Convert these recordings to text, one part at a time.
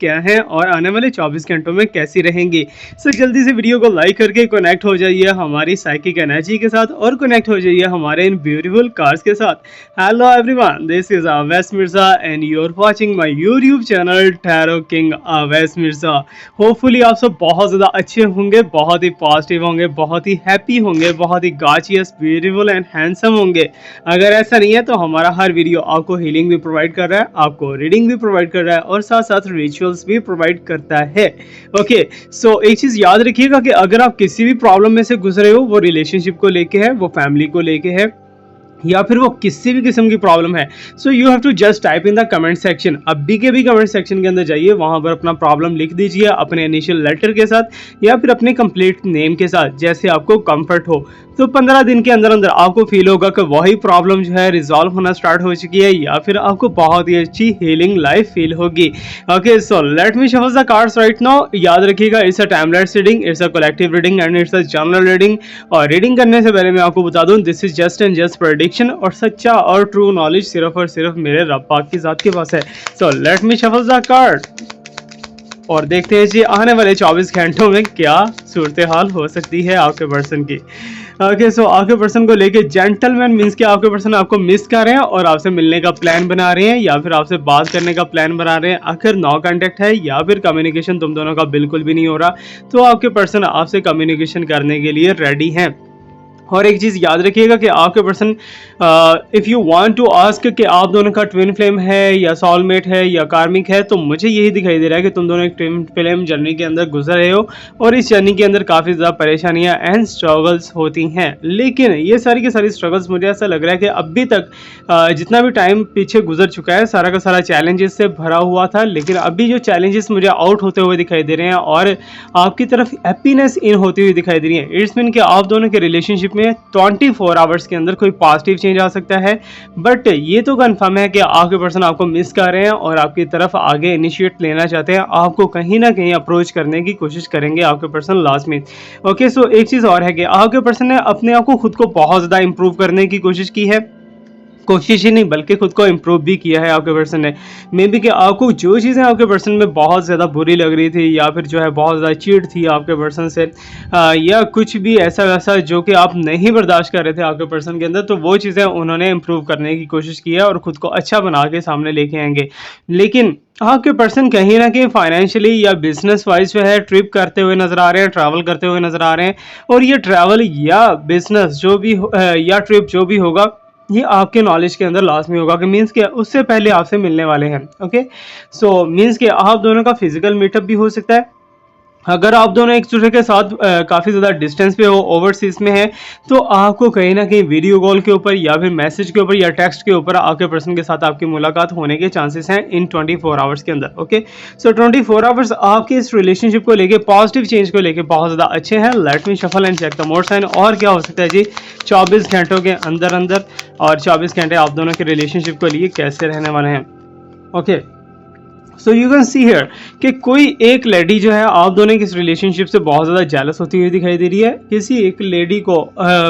क्या है और आने वाले 24 घंटों में कैसी रहेंगी। सो जल्दी से वीडियो को लाइक करके कनेक्ट हो जाइए हमारी साइकिक एनर्जी के साथ और कनेक्ट हो जाइए हमारे इन ब्यूटीफुल कार्स के साथ। Hello everyone, this is Awais Mirza and you are watching my YouTube channel tarot king Awais Mirza. Hopefully आप सब बहुत ज़्यादा अच्छे होंगे, बहुत ही पॉजिटिव होंगे, बहुत ही हैप्पी होंगे, बहुत ही गॉर्जियस, ब्यूटीफुल एंड हैंडसम होंगे। अगर ऐसा नहीं है तो हमारा हर वीडियो आपको हीलिंग भी प्रोवाइड कर रहा है, आपको रीडिंग भी प्रोवाइड कर रहा है और साथ साथ रिचुअल्स भी प्रोवाइड करता है। ओके, सो एक चीज़ याद रखिएगा कि अगर आप किसी भी प्रॉब्लम में से गुजरे हो, वो रिलेशनशिप को लेके है, वो फैमिली को लेके है, या फिर वो किसी भी किस्म की प्रॉब्लम है, so you have to just type in the comment section. अभी के भी कमेंट सेक्शन के अंदर जाइए, वहां पर अपना प्रॉब्लम लिख दीजिए अपने इनिशियल लेटर के साथ या फिर अपने कंप्लीट नेम के साथ, जैसे आपको कंफर्ट हो। तो 15 दिन के अंदर अंदर आपको फील होगा कि वही प्रॉब्लम जो है रिजॉल्व होना स्टार्ट हो चुकी है या फिर आपको बहुत ही अच्छी हीलिंग लाइफ फील होगी। Okay, so let me shuffle the cards right now. याद रखिएगा, it's a timeless reading, it's a collective reading and it's a general reading. और रीडिंग करने से पहले मैं आपको बता दूं, this is just and just prediction और सच्चा और ट्रू नॉलेज सिर्फ और सिर्फ मेरे रब पाक की जात के पास है। सो let me shuffle the card और देखते हैं जी आने वाले 24 घंटों में क्या सूरत हाल हो सकती है आपके पर्सन की। ओके, सो आपके पर्सन को लेके जेंटलमैन मीन्स कि आपके पर्सन आपको मिस कर रहे हैं और आपसे मिलने का प्लान बना रहे हैं या फिर आपसे बात करने का प्लान बना रहे हैं। आखिर नो कांटेक्ट है या फिर कम्युनिकेशन तुम दोनों का बिल्कुल भी नहीं हो रहा, तो आपके पर्सन आपसे कम्युनिकेशन करने के लिए रेडी हैं। और एक चीज़ याद रखिएगा कि आपके person if you want to ask कि आप दोनों का ट्विन फ्लेम है या सॉलमेट है या कार्मिक है, तो मुझे यही दिखाई दे रहा है कि तुम दोनों एक ट्विन फ्लेम जर्नी के अंदर गुजर रहे हो और इस जर्नी के अंदर काफ़ी ज़्यादा परेशानियां एंड स्ट्रगल्स होती हैं। लेकिन ये सारी की सारी स्ट्रगल्स मुझे ऐसा लग रहा है कि अभी तक जितना भी टाइम पीछे गुजर चुका है सारा का सारा चैलेंजेस से भरा हुआ था, लेकिन अभी जो चैलेंजेस मुझे आउट होते हुए दिखाई दे रहे हैं और आपकी तरफ हैप्पीनेस इन होती हुई दिखाई दे रही है। इट्स मीन कि आप दोनों के रिलेशनशिप में 24 आवर्स के अंदर कोई पॉजिटिव चेंज आ सकता है। बट ये तो कंफर्म है कि आपके पर्सन आपको मिस कर रहे हैं और आपकी तरफ आगे इनिशिएट लेना चाहते हैं, आपको कहीं ना कहीं अप्रोच करने की कोशिश करेंगे आपके पर्सन लास्ट में। ओके, सो एक चीज़ और है कि आपके पर्सन ने अपने आप को खुद को बहुत ज़्यादा इंप्रूव करने की कोशिश की है, कोशिश ही नहीं बल्कि खुद को इम्प्रूव भी किया है आपके पर्सन ने। मे बी कि आपको जो चीज़ें आपके पर्सन में बहुत ज़्यादा बुरी लग रही थी या फिर जो है बहुत ज़्यादा चिढ़ थी आपके पर्सन से या कुछ भी ऐसा वैसा जो कि आप नहीं बर्दाश्त कर रहे थे आपके पर्सन के अंदर, तो वो चीज़ें उन्होंने इम्प्रूव करने की कोशिश की है और ख़ुद को अच्छा बना के सामने लेके आएंगे। लेकिन आपके पर्सन कहीं ना कहीं फाइनेंशियली या बिजनेस वाइज जो है ट्रिप करते हुए नज़र आ रहे हैं, ट्रैवल करते हुए नज़र आ रहे हैं। और ये ट्रैवल या बिजनेस जो भी या ट्रिप जो भी होगा, ये आपके नॉलेज के अंदर लास्ट में होगा कि मीन्स के उससे पहले आपसे मिलने वाले हैं। ओके, सो मीन्स के आप दोनों का फिजिकल मीटअप भी हो सकता है। अगर आप दोनों एक दूसरे के साथ काफ़ी ज़्यादा डिस्टेंस पे हो, ओवरसीज में है, तो आपको कहीं ना कहीं वीडियो कॉल के ऊपर या फिर मैसेज के ऊपर या टेक्स्ट के ऊपर आपके पर्सन के साथ आपकी मुलाकात होने के चांसेस हैं इन 24 आवर्स के अंदर। ओके, सो 24 आवर्स आपके इस रिलेशनशिप को लेके, पॉजिटिव चेंज को लेके बहुत ज़्यादा अच्छे हैं। Let me shuffle and check the more sign. और क्या हो सकता है जी 24 घंटों के अंदर अंदर, और 24 घंटे आप दोनों के रिलेशनशिप के लिए कैसे रहने वाले हैं। Okay, so you can see here कि कोई एक लेडी जो है आप दोनों की इस रिलेशनशिप से बहुत ज़्यादा जेलस होती हुई दिखाई दे रही है। किसी एक लेडी को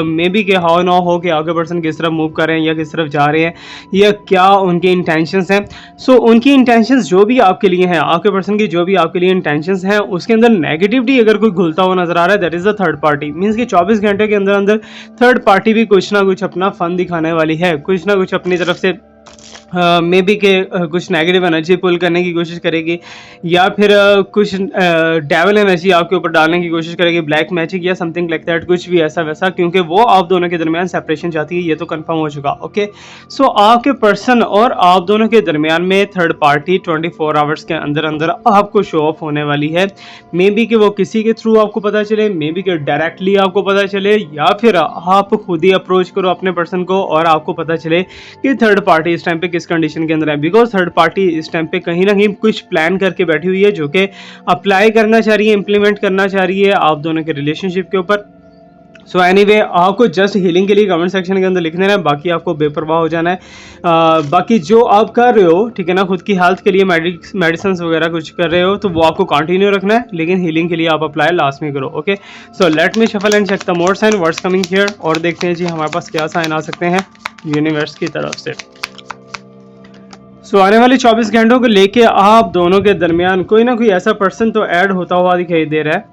मे बी के हाउ ना हो कि आगे पर्सन किस तरफ मूव कर रहे हैं या किस तरफ जा रहे हैं या क्या उनके इंटेंशंस हैं। सो उनकी इंटेंशंस जो भी आपके लिए हैं, आपके पर्सन की जो भी आपके लिए इंटेंशंस हैं, उसके अंदर नेगेटिविटी अगर कोई घुलता हुआ नजर आ रहा है, that is the third party. Means कि 24 घंटे के अंदर अंदर थर्ड पार्टी भी कुछ ना कुछ अपना फन दिखाने वाली है, कुछ ना कुछ अपनी तरफ से मे बी के कुछ नेगेटिव एनर्जी पुल करने की कोशिश करेगी या फिर कुछ डेविल एनर्जी आपके ऊपर डालने की कोशिश करेगी, ब्लैक मैजिक या समथिंग लाइक दैट, कुछ भी ऐसा वैसा, क्योंकि वो आप दोनों के दरमियान सेपरेशन चाहती है, ये तो कंफर्म हो चुका। ओके, सो आपके पर्सन और आप दोनों के दरमियान में थर्ड पार्टी 24 आवर्स के अंदर अंदर आपको शो ऑफ होने वाली है। मे बी कि वो किसी के थ्रू आपको पता चले, मे बी कि डायरेक्टली आपको पता चले, या फिर आप खुद ही अप्रोच करो अपने पर्सन को और आपको पता चले कि थर्ड पार्टी इस टाइम पे किस कंडीशन के अंदर है। बिकॉज थर्ड पार्टी इस टाइम पे कहीं ना कहीं कुछ प्लान करके बैठी हुई है जो कि अप्लाई करना चाह रही है, इंप्लीमेंट करना चाह रही है आप दोनों के रिलेशनशिप के ऊपर। सो एनीवे, आपको जस्ट हीलिंग के लिए कमेंट सेक्शन के अंदर लिख देना है, बाकी आपको बेपरवाह हो जाना है। बाकी जो आप कर रहे हो, ठीक है ना, खुद की हेल्थ के लिए मेडिसिन वगैरह कुछ कर रहे हो तो वो आपको कंटिन्यू रखना है, लेकिन हीलिंग के लिए आप अप्लाई लास्ट में करो। Okay, so let me shuffle and check the more sign what's coming here. और देखते हैं जी हमारे पास क्या साइन आ सकते हैं यूनिवर्स की तरफ से। सो आने वाले 24 घंटों को लेके आप दोनों के दरमियान कोई ना कोई ऐसा पर्सन तो ऐड होता हुआ दिखाई दे रहा है,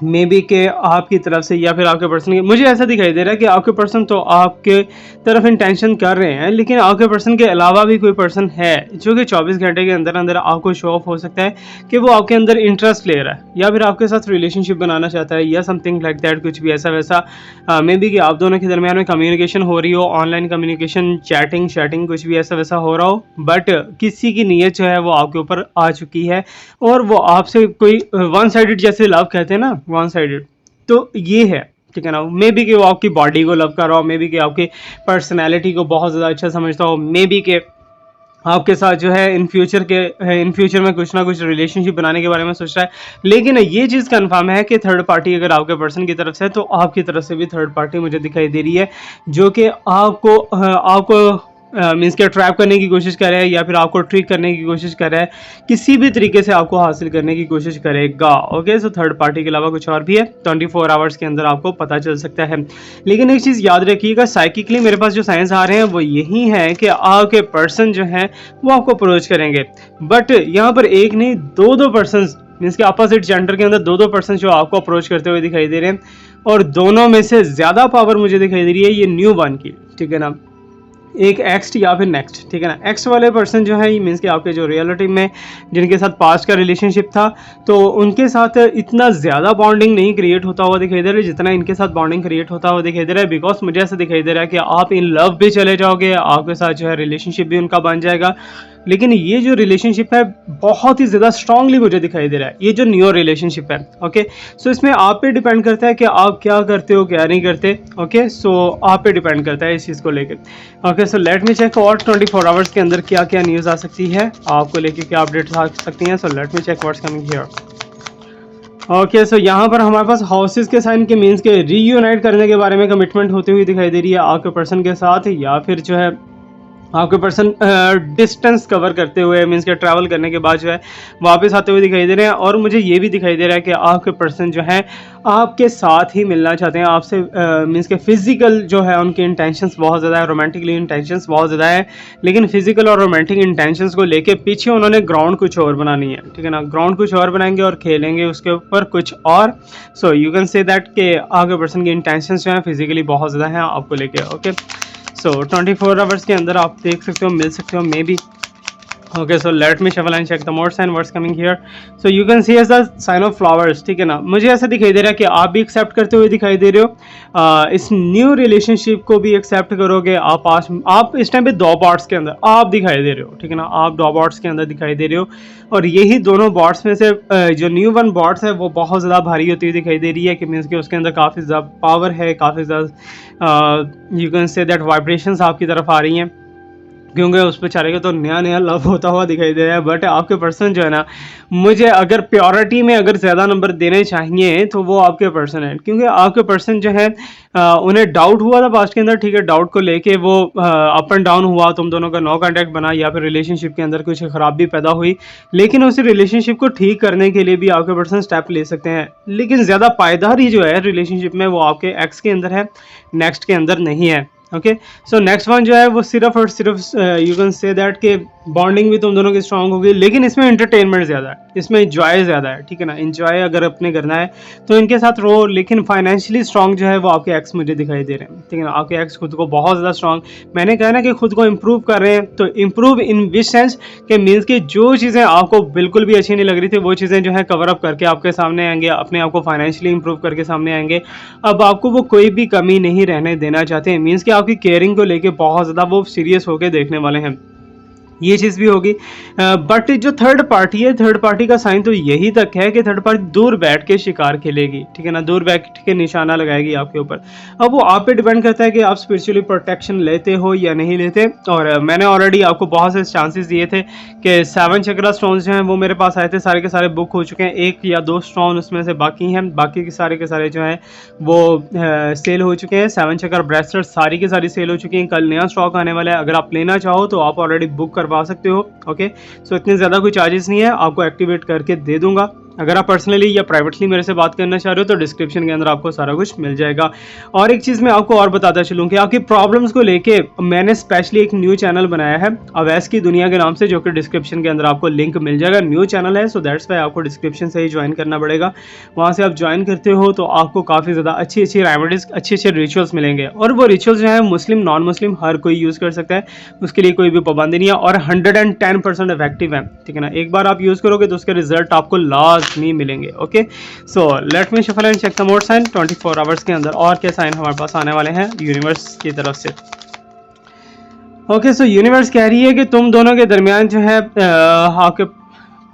मे बी के आपकी तरफ से या फिर आपके पर्सन के। मुझे ऐसा दिखाई दे रहा है कि आपके पर्सन तो आपके तरफ इंटेंशन कर रहे हैं, लेकिन आपके पर्सन के अलावा भी कोई पर्सन है जो कि 24 घंटे के अंदर अंदर आपको शो ऑफ हो सकता है कि वो आपके अंदर इंटरेस्ट ले रहा है या फिर आपके साथ रिलेशनशिप बनाना चाहता है या समथिंग लाइक दैट, कुछ भी ऐसा वैसा। मे बी कि आप दोनों के दरमियान में कम्युनिकेशन हो रही हो, ऑनलाइन कम्युनिकेशन, चैटिंग कुछ भी ऐसा वैसा हो रहा हो, बट किसी की नीयत जो है वो आपके ऊपर आ चुकी है और वो आपसे कोई वन साइडेड, जैसे लव कहते हैं ना, वन साइडेड, तो ये है, ठीक है ना। मे बी कि वो आपकी बॉडी को लव कर रहा हो, मे बी कि आपकी पर्सनैलिटी को बहुत ज़्यादा अच्छा समझता हो, मे बी कि आपके साथ जो है इन फ्यूचर में कुछ ना कुछ रिलेशनशिप बनाने के बारे में सोच रहा है। लेकिन ये चीज़ कंफर्म है कि थर्ड पार्टी अगर आपके पर्सन की तरफ से है तो आपकी तरफ से भी थर्ड पार्टी मुझे दिखाई दे रही है, जो कि आपको मीन्स के ट्रैप करने की कोशिश कर रहा है या फिर आपको ट्रिक करने की कोशिश कर रहा है, किसी भी तरीके से आपको हासिल करने की कोशिश करेगा। ओके, सो थर्ड पार्टी के अलावा कुछ और भी है, 24 आवर्स के अंदर आपको पता चल सकता है। लेकिन एक चीज़ याद रखिएगा, साइकिकली मेरे पास जो साइंस आ रहे हैं वो यही है कि आपके पर्सन जो हैं वो आपको अप्रोच करेंगे, बट यहाँ पर एक नहीं दो पर्सन, मीन्स के अपोजिट जेंडर के अंदर दो पर्सन जो आपको अप्रोच करते हुए दिखाई दे रहे हैं, और दोनों में से ज़्यादा पावर मुझे दिखाई दे रही है ये न्यू वन की, ठीक है ना, एक एक्स्ट या फिर नेक्स्ट, ठीक है ना। एक्स्ट वाले पर्सन जो है ये मीन्स कि आपके जो रियलिटी में जिनके साथ पास्ट का रिलेशनशिप था, तो उनके साथ इतना ज़्यादा बॉन्डिंग नहीं क्रिएट होता हुआ दिखाई दे रहा है जितना इनके साथ बॉन्डिंग क्रिएट होता हुआ दिखाई दे रहा है। बिकॉज मुझे ऐसा दिखाई दे रहा है कि आप इन लव भी चले जाओगे, आपके साथ जो है रिलेशनशिप भी उनका बन जाएगा, लेकिन ये जो रिलेशनशिप है बहुत ही ज़्यादा स्ट्रांगली मुझे दिखाई दे रहा है, ये जो न्यू रिलेशनशिप है। ओके, सो इसमें आप पे डिपेंड करता है कि आप क्या करते हो क्या नहीं करते। ओके, सो आप पे डिपेंड करता है इस चीज़ को लेकर। Okay, so let me check और 24 आवर्स के अंदर क्या क्या न्यूज़ आ सकती है, आपको लेके क्या अपडेट्स आ सकती हैं। So let me check what's coming here. Okay, so यहाँ पर हमारे पास हाउसेस के साइन के मीन्स के रीयूनाइट करने के बारे में कमिटमेंट होती हुई दिखाई दे रही है आपके पर्सन के साथ, या फिर जो है आपके पर्सन डिस्टेंस कवर करते हुए मीन्स के ट्रैवल करने के बाद जो है वापस आते हुए दिखाई दे रहे हैं। और मुझे ये भी दिखाई दे रहा है कि आपके पर्सन जो है आपके साथ ही मिलना चाहते हैं आपसे, मीन्स के फिजिकल जो है उनके इंटेंशंस बहुत ज़्यादा है, रोमांटिकली इंटेंशंस बहुत ज़्यादा है, लेकिन फिजिकल और रोमांटिक इंटेंशंस को लेके पीछे उन्होंने ग्राउंड कुछ और बनानी है, ठीक है ना। ग्राउंड कुछ और बनाएंगे और खेलेंगे उसके ऊपर कुछ और। सो यू कैन से दैट कि आपके पर्सन की इंटेंशंस जो है फिजिकली बहुत ज़्यादा हैं आपको लेके। ओके, सो 24 आवर्स के अंदर आप देख सकते हो, मिल सकते हो maybe. Okay, so let me shuffle and check the more sign what's coming here. So you can see as the sign of flowers, ठीक है ना। मुझे ऐसा दिखाई दे रहा है कि आप भी एक्सेप्ट करते हुए दिखाई दे रहे हो, इस न्यू रिलेशनशिप को भी एक्सेप्ट करोगे। आप इस टाइम पे दो बॉट्स के अंदर आप दिखाई दे रहे हो, ठीक है ना, आप दो बॉट्स के अंदर दिखाई दे रहे हो, और यही दोनों बॉट्स में से जो न्यू वन बॉट्स है वो बहुत ज़्यादा भारी होती हुई दिखाई दे रही है, कि मीन्स कि उसके अंदर काफ़ी ज़्यादा पावर है, काफ़ी ज़्यादा you can say that vibrations आपकी तरफ आ रही हैं, क्योंकि उस बेचारे को तो नया लव होता हुआ दिखाई दे रहा है। बट आपके पर्सन जो है ना, मुझे अगर प्योरिटी में अगर ज़्यादा नंबर देने चाहिए तो वो आपके पर्सन है, क्योंकि आपके पर्सन जो है उन्हें डाउट हुआ था पास्ट के अंदर, ठीक है, डाउट को लेके वो अप एंड डाउन हुआ, तुम दोनों का नो कांटेक्ट बना, या फिर रिलेशनशिप के अंदर कुछ खराबी पैदा हुई, लेकिन उस रिलेशनशिप को ठीक करने के लिए भी आपके पर्सन स्टेप ले सकते हैं। लेकिन ज़्यादा पायदारी जो है रिलेशनशिप में वो आपके एक्स के अंदर है, नेक्स्ट के अंदर नहीं है। ओके, सो नेक्स्ट वन जो है वो सिर्फ और सिर्फ यू कैन से दैट के बॉन्डिंग भी तुम दोनों की स्ट्रांग होगी, लेकिन इसमें एंटरटेनमेंट ज़्यादा है, इसमें इंजॉय ज़्यादा है, ठीक है ना। इंजॉय अगर अपने करना है तो इनके साथ रहो, लेकिन फाइनेंशियली स्ट्रांग जो है वो आपके एक्स मुझे दिखाई दे रहे हैं, ठीक है ना। आपके एक्स खुद को बहुत ज़्यादा स्ट्रांग, मैंने कहा ना कि खुद को इम्प्रूव कर रहे हैं, तो इम्प्रूव इन विच सेंस के मीन्स कि जो चीज़ें आपको बिल्कुल भी अच्छी नहीं लग रही थी वो चीज़ें जो है कवर अप करके आपके सामने आएंगे, अपने आप को फाइनेंशियली इंप्रूव करके सामने आएंगे। अब आपको वो कोई भी कमी नहीं रहने देना चाहते हैं, मीन्स कि आपकी केयरिंग को लेके बहुत ज़्यादा वो सीरियस होकर देखने वाले हैं, ये चीज़ भी होगी। बट जो थर्ड पार्टी है, थर्ड पार्टी का साइन तो यही तक है कि थर्ड पार्टी दूर बैठ के शिकार खेलेगी, ठीक है ना, दूर बैठ के निशाना लगाएगी आपके ऊपर। अब वो आप पे डिपेंड करता है कि आप स्पिरिचुअली प्रोटेक्शन लेते हो या नहीं लेते। और मैंने ऑलरेडी आपको बहुत से चांसेस दिए थे कि 7 चक्रा स्टोन्स जो हैं वो मेरे पास आए थे, सारे के सारे बुक हो चुके हैं, 1 या 2 स्टोन उसमें से बाकी हैं, बाकी के सारे जो हैं वो सेल हो चुके हैं। 7 चक्र ब्रेसलेट सारी की सारी सेल हो चुकी हैं, कल नया स्टॉक आने वाला है, अगर आप लेना चाहो तो आप ऑलरेडी बुक करवा सकते हो। ओके, सो इतने ज़्यादा कोई चार्जेस नहीं है, आपको एक्टिवेट करके दे दूंगा अगर आप पर्सनली या प्राइवेटली मेरे से बात करना चाह रहे हो तो डिस्क्रिप्शन के अंदर आपको सारा कुछ मिल जाएगा। और एक चीज़ मैं आपको और बताता चलूँ कि आपकी प्रॉब्लम्स को लेके मैंने स्पेशली एक न्यू चैनल बनाया है अवैस की दुनिया के नाम से, जो कि डिस्क्रिप्शन के अंदर आपको लिंक मिल जाएगा। न्यू चैनल है, सो दैट्स वाई आपको डिस्क्रिप्शन से ही ज्वाइन करना पड़ेगा। वहाँ से आप ज्वाइन करते हो तो आपको काफ़ी ज़्यादा अच्छी अच्छी रेमेडीज, अच्छे अच्छे रिचुअल्स मिलेंगे। और वो रिचुअल्स जो है मुस्लिम नॉन मुस्लिम हर कोई यूज़ कर सकता है, उसके लिए कोई भी पाबंदी नहीं है और 110% इफेक्टिव है, ठीक है ना। एक बार आप यूज़ करोगे तो उसके रिजल्ट आपको लाजमी मिलेंगे। Okay, so let me shuffle and check the more sign 24 hours के अंदर और क्या साइन हमारे पास आने वाले हैं यूनिवर्स की तरफ से। ओके, सो यूनिवर्स कह रही है कि तुम दोनों के दरमियान जो है आपके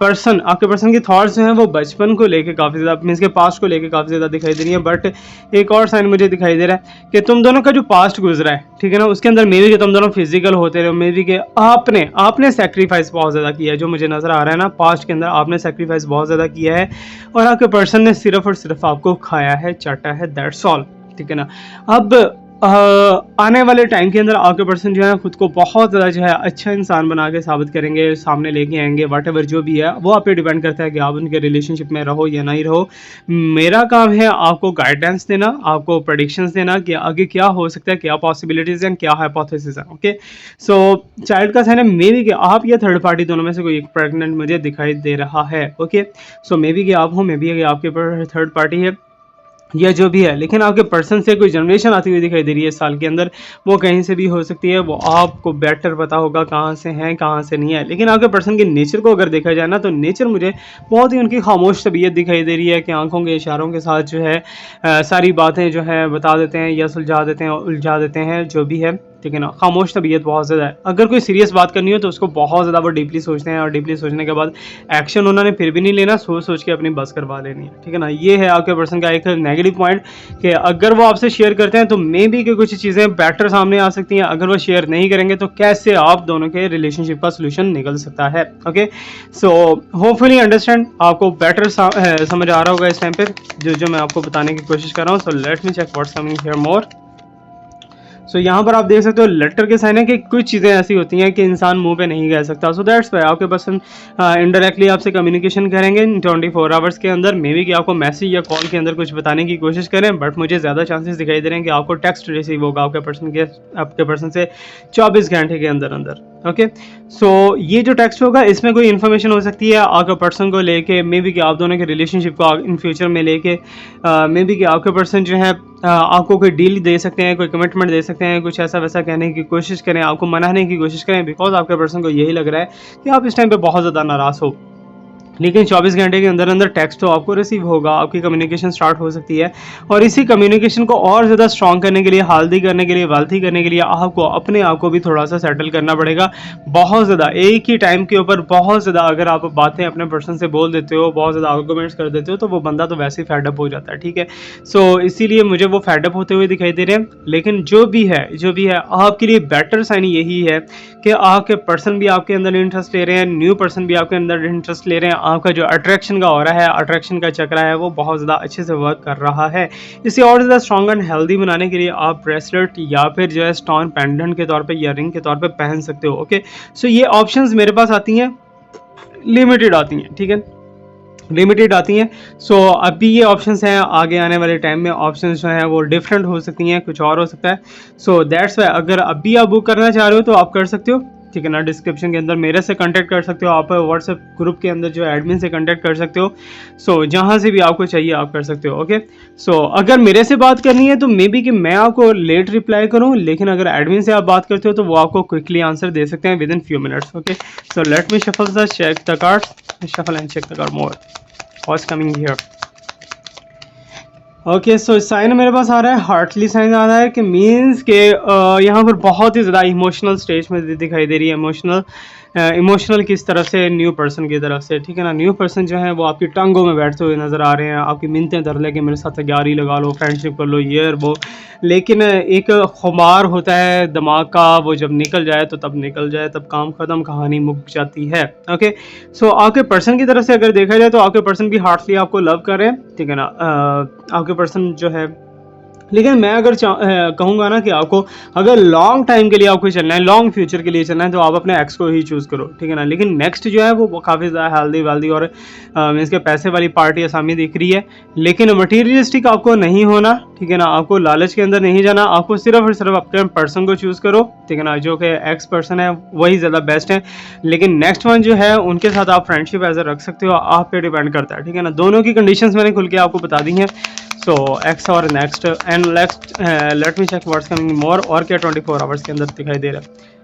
पर्सन की थॉट्स जो हैं वो बचपन को लेके काफ़ी ज़्यादा, मीन्स के पास्ट को लेके काफ़ी ज़्यादा दिखाई दे रही है। बट एक और साइन मुझे दिखाई दे रहा है कि तुम दोनों का जो पास्ट गुजरा है, ठीक है ना, उसके अंदर मे बी कि तुम दोनों फिजिकल होते रहे, मे बी कि आपने सेक्रीफाइस बहुत ज़्यादा किया है, जो मुझे नज़र आ रहा है ना, पास्ट के अंदर आपने सेक्रीफाइस बहुत ज़्यादा किया है और आपके पर्सन ने सिर्फ और सिर्फ आपको खाया है, चाटा है, दैट्स ऑल, ठीक है ना। अब आने वाले टाइम के अंदर आपके पर्सन जो है खुद को बहुत ज़्यादा जो है अच्छा इंसान बना के साबित करेंगे, सामने लेके आएंगे। वट एवर जो भी है वो आप पे डिपेंड करता है कि आप उनके रिलेशनशिप में रहो या नहीं रहो। मेरा काम है आपको गाइडेंस देना, आपको प्रेडिक्शंस देना कि आगे क्या हो सकता है, क्या पॉसिबिलिटीज़ हैं, क्या हाइपोथेसिस है। ओके, सो चाइल्ड का साइन है मे बी कि आप या थर्ड पार्टी दोनों में से कोई एक प्रेग्नेंट मुझे दिखाई दे रहा है। ओके, सो मे बी कि आप हो, मे बी कि आपके थर्ड पार्टी है या जो भी है, लेकिन आपके पर्सन से कोई जनरेशन आती हुई दिखाई दे रही है इस साल के अंदर। वो कहीं से भी हो सकती है, वो आपको बेटर पता होगा कहाँ से हैं कहाँ से नहीं है। लेकिन आपके पर्सन के नेचर को अगर देखा जाए ना तो नेचर मुझे बहुत ही उनकी खामोश तबीयत दिखाई दे रही है कि आंखों के इशारों के साथ जो है सारी बातें जो है बता देते हैं या सुलझा देते हैं, उलझा देते हैं, जो भी है, ठीक है ना। खामोश तबीयत बहुत ज़्यादा है। अगर कोई सीरियस बात करनी हो तो उसको बहुत ज़्यादा वो डीपली सोचते हैं और डीपली सोचने के बाद एक्शन उन्होंने फिर भी नहीं लेना, सोच सोच के अपनी बस करवा लेनी है, ठीक है ना। ये है आपके पर्सन का एक नेगेटिव पॉइंट कि अगर वो आपसे शेयर करते हैं तो मे बी कि कुछ चीज़ें बेटर सामने आ सकती हैं, अगर वो शेयर नहीं करेंगे तो कैसे आप दोनों के रिलेशनशिप का सोल्यूशन निकल सकता है। ओके, सो होपफुली अंडरस्टैंड, आपको बेटर समझ आ रहा होगा इस टाइम पे जो मैं आपको बताने की कोशिश कर रहा हूँ। So let me check what's coming here more. So यहाँ पर आप देख सकते हो लेटर के साइन है कि कुछ चीज़ें ऐसी होती हैं कि इंसान मुंह पे नहीं कह सकता। सो दैट्स वाई आपके पर्सन इनडायरेक्टली आपसे कम्युनिकेशन करेंगे 24 आवर्स के अंदर। मे बी कि आपको मैसेज या कॉल के अंदर कुछ बताने की कोशिश करें, बट मुझे ज़्यादा चांसेस दिखाई दे रहे हैं कि आपको टेक्स्ट रिसीव होगा आपके पर्सन से 24 घंटे के अंदर अंदर। ओके, सो ये जो टेक्स्ट होगा इसमें कोई इन्फॉर्मेशन हो सकती है आपके पर्सन को लेके, मे बी कि आप दोनों के रिलेशनशिप को इन फ्यूचर में लेके, मे बी कि आपके पर्सन जो है आपको कोई डील दे सकते हैं, कोई कमिटमेंट दे सकते हैं, कुछ ऐसा वैसा कहने की कोशिश करें, आपको मनाने की कोशिश करें, बिकॉज आपके पर्सन को यही लग रहा है कि आप इस टाइम पे बहुत ज़्यादा नाराज़ हो। लेकिन 24 घंटे के अंदर अंदर टेक्स्ट तो आपको रिसीव होगा, आपकी कम्युनिकेशन स्टार्ट हो सकती है। और इसी कम्युनिकेशन को और ज़्यादा स्ट्रॉन्ग करने के लिए, हेल्दी करने के लिए, वेल्थी करने के लिए आपको अपने आप को भी थोड़ा सा सेटल करना पड़ेगा। बहुत ज़्यादा एक ही टाइम के ऊपर बहुत ज़्यादा अगर आप बातें अपने पर्सन से बोल देते हो, बहुत ज़्यादा आर्गूमेंट्स कर देते हो, तो वो बंदा तो वैसे ही फेडअप हो जाता है, ठीक है। सो इसीलिए मुझे वो फेडअप होते हुए दिखाई दे रहे हैं। लेकिन जो भी है आपके लिए बेटर साइन यही है कि आपके पर्सन भी आपके अंदर इंटरेस्ट ले रहे हैं, न्यू पर्सन भी आपके अंदर इंटरेस्ट ले रहे हैं। आपका जो अट्रैक्शन का ऑरा है, अट्रैक्शन का चक्र है, वो बहुत ज़्यादा अच्छे से वर्क कर रहा है। इसे और ज़्यादा स्ट्रॉन्ग एंड हेल्दी बनाने के लिए आप ब्रेसलेट या फिर जो है स्टोन पेंडेंट के तौर पे या रिंग के तौर पे पहन सकते हो। ओके, सो ये ऑप्शंस मेरे पास आती हैं, लिमिटेड आती हैं, ठीक है, लिमिटेड आती हैं। सो अभी ये ऑप्शंस हैं, आगे आने वाले टाइम में ऑप्शंस जो हैं वो डिफरेंट हो सकती हैं, कुछ और हो सकता है। सो दैट्स वाई अगर अभी आप बुक करना चाह रहे हो तो आप कर सकते हो, ठीक है ना। डिस्क्रिप्शन के अंदर मेरे से कांटेक्ट कर सकते हो, आप व्हाट्सएप ग्रुप के अंदर जो एडमिन से कांटेक्ट कर सकते हो। सो जहाँ से भी आपको चाहिए आप कर सकते हो। ओके, सो अगर मेरे से बात करनी है तो मे बी कि मैं आपको लेट रिप्लाई करूँ, लेकिन अगर एडमिन से आप बात करते हो तो वो आपको क्विकली आंसर दे सकते हैं within few minutes. Okay, so let me shuffle the check the card, shuffle and check the card more what's coming here. Okay, so sign मेरे पास आ रहा है, हार्टली साइन आ रहा है कि मीन्स के यहाँ पर बहुत ही ज़्यादा इमोशनल स्टेज में दिखाई दे रही है। इमोशनल किस तरफ से, न्यू पर्सन की तरफ से, ठीक है ना। न्यू पर्सन जो है वो आपकी टांगों में बैठते हुए नज़र आ रहे हैं, आपकी मिन्नतें धर ले कि मेरे साथ तैयारी लगा लो, फ्रेंडशिप कर लो, ये और वो। लेकिन एक खुमार होता है दिमाग का, वो जब निकल जाए तो तब निकल जाए, तब काम ख़त्म, कहानी मुक जाती है। ओके, सो आपके पर्सन की तरफ से अगर देखा जाए तो आपके पर्सन भी हार्टली आपको लव कर रहे हैं, ठीक है ना। आपके पर्सन जो है लेकिन मैं अगर कहूँगा ना कि आपको अगर लॉन्ग टाइम के लिए आपको चलना है, लॉन्ग फ्यूचर के लिए चलना है, तो आप अपने एक्स को ही चूज़ करो, ठीक है ना। लेकिन नेक्स्ट जो है वो काफ़ी ज़्यादा हेल्दी वेल्दी और मीन्स के पैसे वाली पार्टी आसामी दिख रही है, लेकिन मटीरियलिस्टिक आपको नहीं होना, ठीक है ना। आपको लालच के अंदर नहीं जाना, आपको सिर्फ और सिर्फ अपने पर्सन को चूज़ करो, ठीक है ना, जो कि एक्स पर्सन है वही ज़्यादा बेस्ट है। लेकिन नेक्स्ट वन जो है उनके साथ आप फ्रेंडशिप एज रख सकते हो, आप पे डिपेंड करता है, ठीक है ना। दोनों की कंडीशंस मैंने खुल के आपको बता दी हैं। सो एक्स और next and let me check what's coming more, और क्या 24 आवर्स के अंदर दिखाई दे रहा है।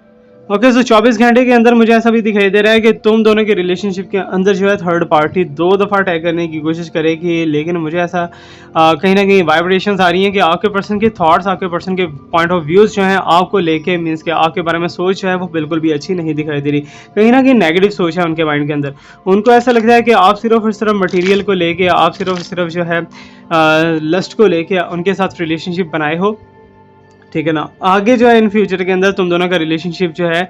ओके, सो 24 घंटे के अंदर मुझे ऐसा भी दिखाई दे रहा है कि तुम दोनों के रिलेशनशिप के अंदर जो है थर्ड पार्टी 2 दफ़ा टैग करने की कोशिश करेगी, लेकिन मुझे ऐसा कहीं ना कहीं वाइब्रेशंस आ रही हैं कि आपके पर्सन के थॉट्स, आपके पर्सन के पॉइंट ऑफ व्यूज़ जो हैं आपको लेके, मीन्स के आपके बारे में सोच जो है वो बिल्कुल भी अच्छी नहीं दिखाई दे रही, कहीं ना कहीं नेगेटिव सोच है उनके माइंड के अंदर। उनको ऐसा लगता है कि आप सिर्फ और सिर्फ मटीरियल को लेके, आप सिर्फ और सिर्फ जो है लस्ट को लेके उनके साथ रिलेशनशिप बनाए हो, ठीक है ना। आगे जो है इन फ्यूचर के अंदर तुम दोनों का रिलेशनशिप जो है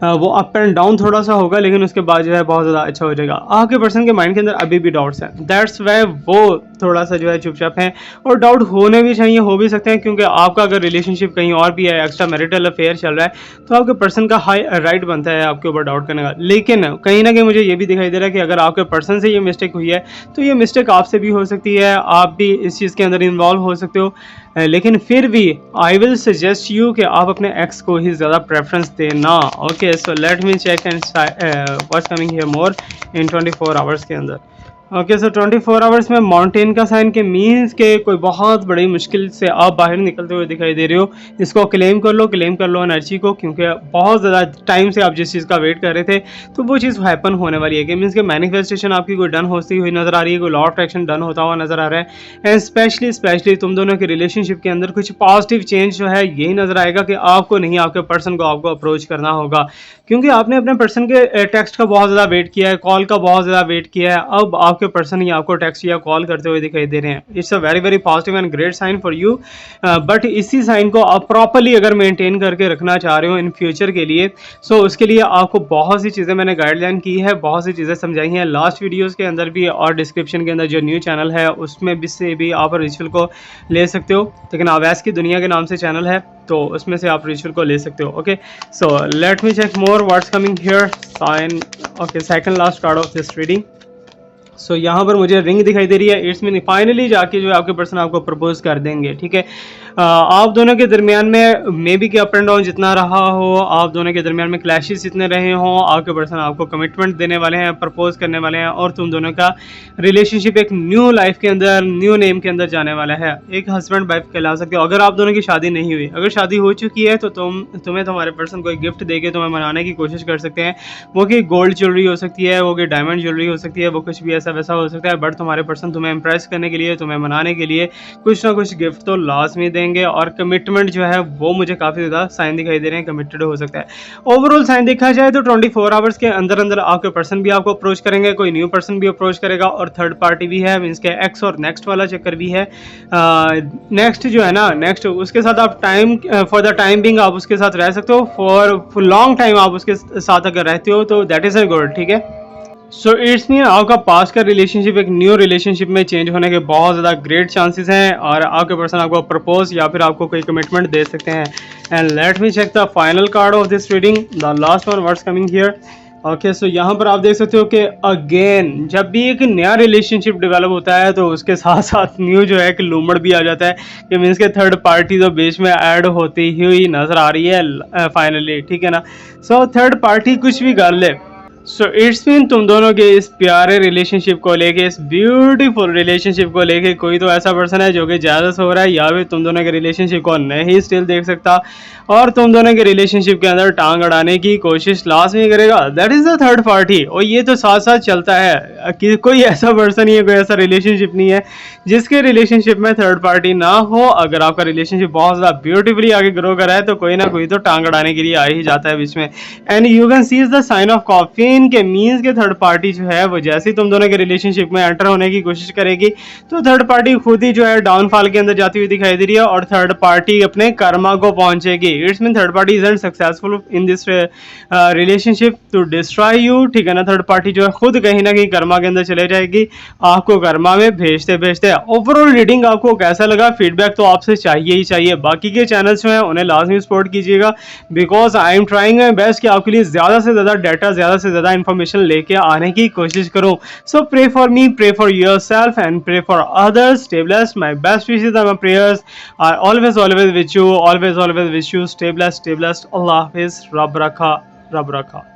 वो अप एंड डाउन थोड़ा सा होगा, लेकिन उसके बाद जो है बहुत ज़्यादा अच्छा हो जाएगा। आपके पर्सन के माइंड के अंदर अभी भी डाउट्स हैं, दैट्स वाई वो थोड़ा सा जो है चुपचाप हैं, और डाउट होने भी चाहिए, हो भी सकते हैं, क्योंकि आपका अगर रिलेशनशिप कहीं और भी है, एक्स्ट्रा मैरिटल अफेयर चल रहा है, तो आपके पर्सन का हाई राइट बनता है आपके ऊपर डाउट करने का। लेकिन कहीं ना कहीं मुझे ये भी दिखाई दे रहा है कि अगर आपके पर्सन से ये मिस्टेक हुई है, तो ये मिस्टेक आपसे भी हो सकती है, आप भी इस चीज़ के अंदर इन्वॉल्व हो सकते हो। लेकिन फिर भी आई विल सजेस्ट यू कि आप अपने एक्स को ही ज़्यादा प्रेफरेंस देना। Okay, so let me check and what's coming here more in 24 hours के अंदर। ओके, सो 24 आवर्स में माउंटेन का साइन के मीन्स के कोई बहुत बड़ी मुश्किल से आप बाहर निकलते हुए दिखाई दे रहे हो। इसको क्लेम कर लो एनर्जी को, क्योंकि बहुत ज़्यादा टाइम से आप जिस चीज़ का वेट कर रहे थे, तो वो चीज़ हैपन होने वाली है। कि मीन्स के मैनिफेस्टेशन आपकी कोई डन होती हुई नज़र आ रही है, कोई लॉ ऑफ अट्रैक्शन डन होता हुआ नज़र आ रहा है। एंड स्पेशली तुम दोनों के रिलेशनशिप के अंदर कुछ पॉजिटिव चेंज जो है यही नज़र आएगा कि आपको नहीं, आपके पर्सन को आपको अप्रोच करना होगा, क्योंकि आपने अपने पर्सन के टेक्स्ट का बहुत ज़्यादा वेट किया है, कॉल का बहुत ज़्यादा वेट किया है। अब आपके पर्सन ही आपको टेक्स्ट या कॉल करते हुए दिखाई दे रहे हैं। It's a very very positive and great sign for you, but इसी साइन को आप प्रॉपरली अगर मेंटेन करके रखना चाह रहे हो इन फ्यूचर के लिए, सो उसके लिए आपको बहुत सी चीज़ें मैंने गाइडलाइन की है, बहुत सी चीज़ें समझाई हैं लास्ट वीडियोज़ के अंदर भी, और डिस्क्रिप्शन के अंदर जो न्यू चैनल है उसमें भी से भी आप रिचुअल को ले सकते हो। लेकिन अवैस की दुनिया के नाम से चैनल है, तो उसमें से आप रिचुअल को ले सकते हो। Okay, so let me check more what's coming here sign. Okay, second last card of this reading. So यहाँ पर मुझे रिंग दिखाई दे रही है, इट्स मीन फाइनली जाके जो है आपके पर्सन आपको प्रपोज कर देंगे, ठीक है। आप दोनों के दरमियान में मे बी कि अप एंड डाउन जितना रहा हो, आप दोनों के दरमियान में क्लैशेस जितने रहे हों, आपके पर्सन आपको कमिटमेंट देने वाले हैं, प्रपोज करने वाले हैं, और तुम दोनों का रिलेशनशिप एक न्यू लाइफ के अंदर, न्यू नेम के अंदर जाने वाला है। एक हस्बैंड वाइफ कहला सकते हो। अगर आप दोनों की शादी नहीं हुई, अगर शादी हो चुकी है, तो तुम्हें तुम्हारे पर्सन कोई गिफ्ट देके तुम्हें मनाने की कोशिश कर सकते हैं। वो कि गोल्ड ज्वेलरी हो सकती है, वो कि डायमंड ज्वेलरी हो सकती है, वो कुछ भी ऐसा वैसा हो सकता है, बट तुम्हारे पर्सन तुम्हें इंप्रेस करने के लिए, तुम्हें मनाने के लिए कुछ ना कुछ गिफ्ट तो लाजमी देंगे। और कमिटमेंट जो है वो मुझे काफ़ी ज़्यादा साइन दिखाई दे रहे हैं, कमिटेड हो सकता है। ओवरऑल साइन देखा जाए तो 24 आवर्स के अंदर अंदर आपके पर्सन भी आपको अप्रोच करेंगे, कोई न्यू पर्सन भी अप्रोच करेगा, और थर्ड पार्टी भी है, मीन्स के एक्स और नेक्स्ट वाला चक्कर भी है। नेक्स्ट जो है ना, नेक्स्ट उसके साथ आप time for the time being आप उसके साथ रह सकते हो, फॉर लॉन्ग टाइम आप उसके साथ अगर रहते हो तो दैट इज़ अ गुड, ठीक है। सो इट्स मीन आपका पास्ट का रिलेशनशिप एक न्यू रिलेशनशिप में चेंज होने के बहुत ज़्यादा ग्रेट चांसेस हैं, और आपके पर्सन आपको प्रपोज या फिर आपको कोई कमिटमेंट दे सकते हैं। And let me check the final card of this reading, the last one what's coming here. Okay, so यहाँ पर आप देख सकते हो कि अगेन जब भी एक नया रिलेशनशिप डेवलप होता है, तो उसके साथ साथ न्यू जो है कि लूमड़ भी आ जाता है, कि मीन्स के थर्ड पार्टी तो बीच में ऐड होती हुई नज़र आ रही है फाइनली, ठीक है ना। सो थर्ड पार्टी कुछ भी कर ले, सो इट्स मीन तुम दोनों के इस प्यारे रिलेशनशिप को लेके, इस ब्यूटीफुल रिलेशनशिप को लेके कोई तो ऐसा पर्सन है जो कि जेलस हो रहा है, या फिर तुम दोनों के रिलेशनशिप को नहीं स्टिल देख सकता, और तुम दोनों के रिलेशनशिप के अंदर टांग अड़ाने की कोशिश लास्ट में करेगा। That is the third party. और ये तो साथ साथ चलता है कि कोई ऐसा पर्सन नहीं है, कोई ऐसा रिलेशनशिप नहीं है जिसके रिलेशनशिप में थर्ड पार्टी ना हो। अगर आपका रिलेशनशिप बहुत ज़्यादा ब्यूटीफुली आगे ग्रो कर रहा है, तो कोई ना कोई तो टांग अड़ाने के लिए आ ही जाता है बीच में। And you can see is the sign of coffee, mean के मीन्स के थर्ड पार्टी जो है वो जैसे ही तुम दोनों के रिलेशनशिप में एंटर होने की कोशिश करेगी तो थर्ड पार्टी खुद ही जो है डाउनफॉल के अंदर जाती हुई दिखाई दे रही है और थर्ड पार्टी अपने कर्मा को पहुंचेगी। It's mean third party is successful in this relationship to destroy you, ठीक है ना। थर्ड पार्टी जो है खुद कहीं ना कहीं कर्मा के अंदर चले जाएगी आपको कर्मा में भेजते भेजते। ओवरऑल रीडिंग आपको कैसा लगा, फीडबैक तो आपसे चाहिए ही चाहिए। बाकी के चैनल्स जो हैं उन्हें लाजमी सपोर्ट कीजिएगा because I am trying my best कि आपके लिए ज़्यादा से ज़्यादा डाटा, ज़्यादा से ज़्यादा इन्फॉर्मेशन लेके आने की कोशिश करूँ। So pray for me, pray for yourself and pray for others. Stay blessed, my best wishes and my prayers are always with you, always wish you. Stay blessed, stay blessed. अल्लाह हाफिज़। रब रखा, रब रखा।